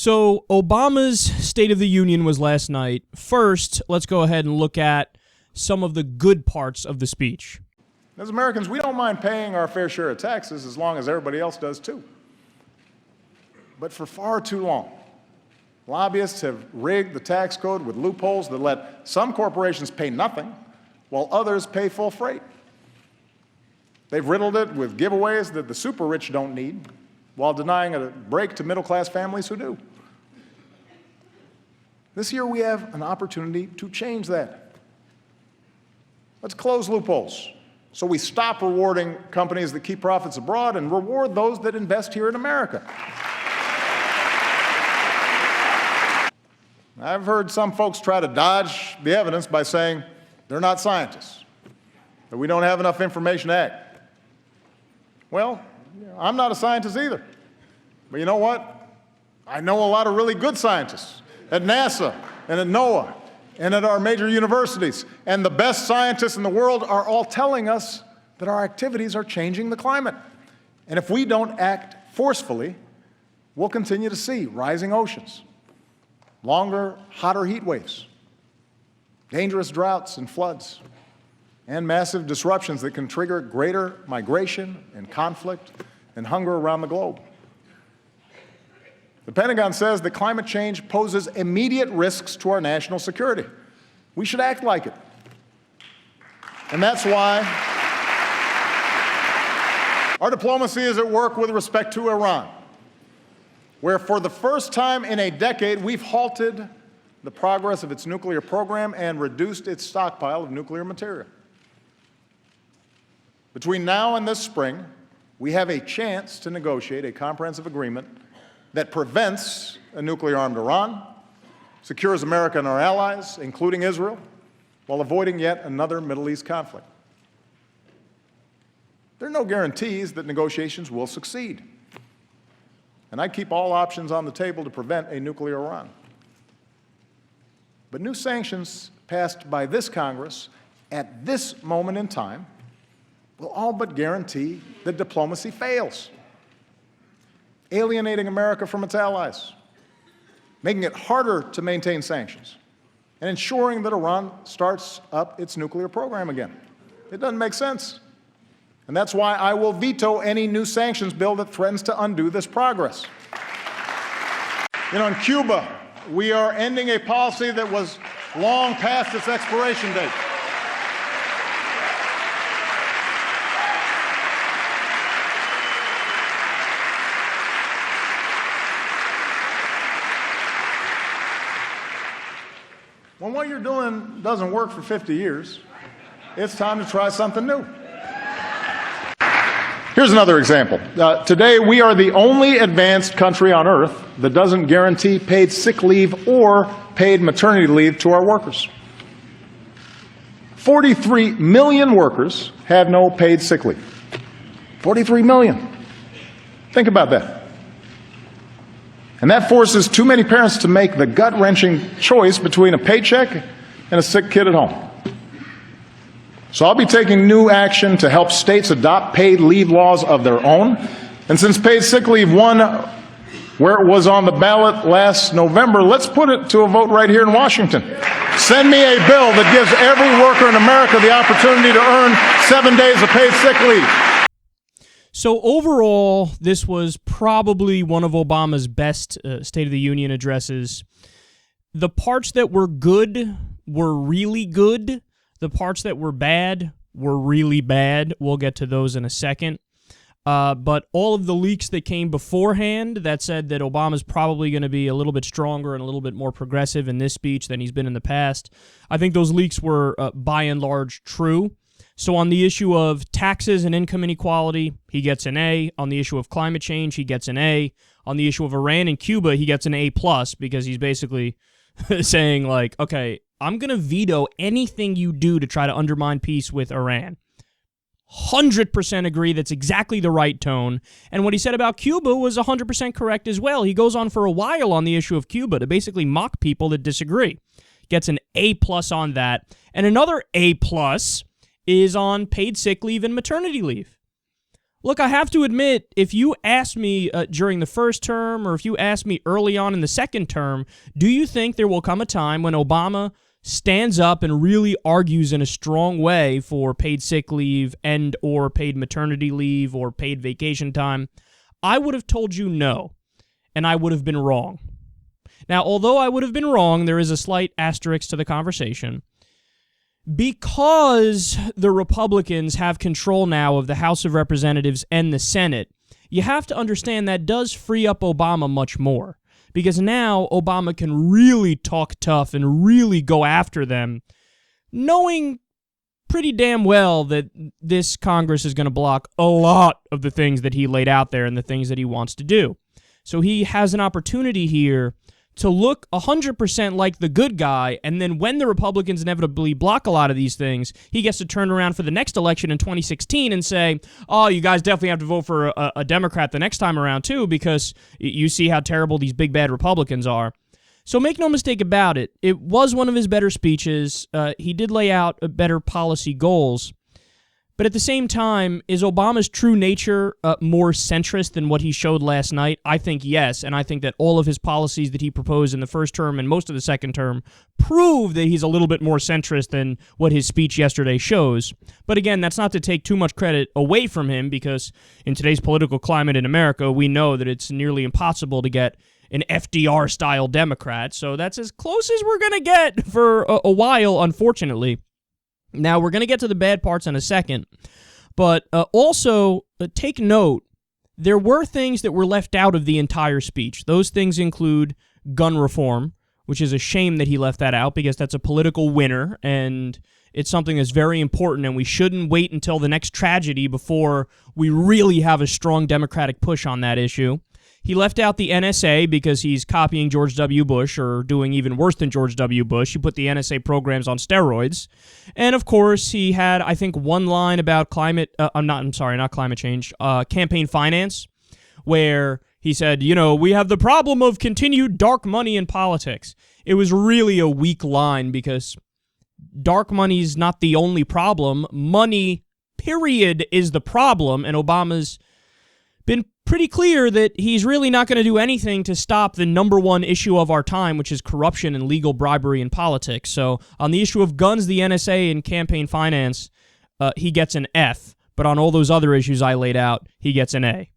So Obama's State of the Union was last night. First, let's go ahead and look at some of the good parts of the speech. As Americans, we don't mind paying our fair share of taxes as long as everybody else does too. But for far too long, lobbyists have rigged the tax code with loopholes that let some corporations pay nothing while others pay full freight. They've riddled it with giveaways that the super rich don't need, while denying a break to middle-class families who do. This year we have an opportunity to change that. Let's close loopholes so we stop rewarding companies that keep profits abroad and reward those that invest here in America. I've heard some folks try to dodge the evidence by saying they're not scientists, that we don't have enough information to act. Well, I'm not a scientist either. But you know what? I know a lot of really good scientists at NASA and at NOAA and at our major universities. And the best scientists in the world are all telling us that our activities are changing the climate. And if we don't act forcefully, we'll continue to see rising oceans, longer, hotter heat waves, dangerous droughts and floods, and massive disruptions that can trigger greater migration and conflict and hunger around the globe. The Pentagon says that climate change poses immediate risks to our national security. We should act like it. And that's why our diplomacy is at work with respect to Iran, where for the first time in a decade, we've halted the progress of its nuclear program and reduced its stockpile of nuclear material. Between now and this spring, we have a chance to negotiate a comprehensive agreement that prevents a nuclear-armed Iran, secures America and our allies, including Israel, while avoiding yet another Middle East conflict. There are no guarantees that negotiations will succeed, and I keep all options on the table to prevent a nuclear Iran. But new sanctions passed by this Congress at this moment in time will all but guarantee that diplomacy fails, alienating America from its allies, making it harder to maintain sanctions, and ensuring that Iran starts up its nuclear program again. It doesn't make sense. And that's why I will veto any new sanctions bill that threatens to undo this progress. You know, in Cuba, we are ending a policy that was long past its expiration date. When what you're doing doesn't work for 50 years, it's time to try something new. Here's another example. Today, we are the only advanced country on earth that doesn't guarantee paid sick leave or paid maternity leave to our workers. 43 million workers have no paid sick leave. 43 million. Think about that. And that forces too many parents to make the gut-wrenching choice between a paycheck and a sick kid at home. So I'll be taking new action to help states adopt paid leave laws of their own. And since paid sick leave won where it was on the ballot last November, let's put it to a vote right here in Washington. Send me a bill that gives every worker in America the opportunity to earn 7 days of paid sick leave. So overall, this was probably one of Obama's best State of the Union addresses. The parts that were good were really good. The parts that were bad were really bad. We'll get to those in a second. But all of the leaks that came beforehand that said that Obama's probably going to be a little bit stronger and a little bit more progressive in this speech than he's been in the past, I think those leaks were, by and large, true. So on the issue of taxes and income inequality, he gets an A. On the issue of climate change, he gets an A. On the issue of Iran and Cuba, he gets an A+, because he's basically saying, like, okay, I'm going to veto anything you do to try to undermine peace with Iran. 100% agree that's exactly the right tone. And what he said about Cuba was 100% correct as well. He goes on for a while on the issue of Cuba to basically mock people that disagree. Gets an A+ on that. And another A+ is on paid sick leave and maternity leave. Look, I have to admit, if you asked me during the first term or if you asked me early on in the second term, do you think there will come a time when Obama stands up and really argues in a strong way for paid sick leave and or paid maternity leave or paid vacation time? I would have told you no, and I would have been wrong. Now, although I would have been wrong, there is a slight asterisk to the conversation. Because the Republicans have control now of the House of Representatives and the Senate, you have to understand that does free up Obama much more. Because now Obama can really talk tough and really go after them, knowing pretty damn well that this Congress is going to block a lot of the things that he laid out there and the things that he wants to do. So he has an opportunity here to look 100% like the good guy, and then when the Republicans inevitably block a lot of these things, he gets to turn around for the next election in 2016 and say, oh, you guys definitely have to vote for a Democrat the next time around too, because you see how terrible these big bad Republicans are. So make no mistake about it, it was one of his better speeches. He did lay out better policy goals. But at the same time, is Obama's true nature more centrist than what he showed last night? I think yes, and I think that all of his policies that he proposed in the first term and most of the second term prove that he's a little bit more centrist than what his speech yesterday shows. But again, that's not to take too much credit away from him, because in today's political climate in America, we know that it's nearly impossible to get an FDR-style Democrat, so that's as close as we're going to get for a while, unfortunately. Now, we're going to get to the bad parts in a second, but also take note, there were things that were left out of the entire speech. Those things include gun reform, which is a shame that he left that out because that's a political winner, and it's something that's very important, and we shouldn't wait until the next tragedy before we really have a strong Democratic push on that issue. He left out the NSA because he's copying George W. Bush, or doing even worse than George W. Bush. He put the NSA programs on steroids. And of course, he had, I think, one line about campaign finance, where he said, we have the problem of continued dark money in politics. It was really a weak line because dark money's not the only problem. Money, period, is the problem, and Obama's been pretty clear that he's really not going to do anything to stop the number one issue of our time, which is corruption and legal bribery in politics. So on the issue of guns, the NSA, and campaign finance, he gets an F. But on all those other issues I laid out, he gets an A.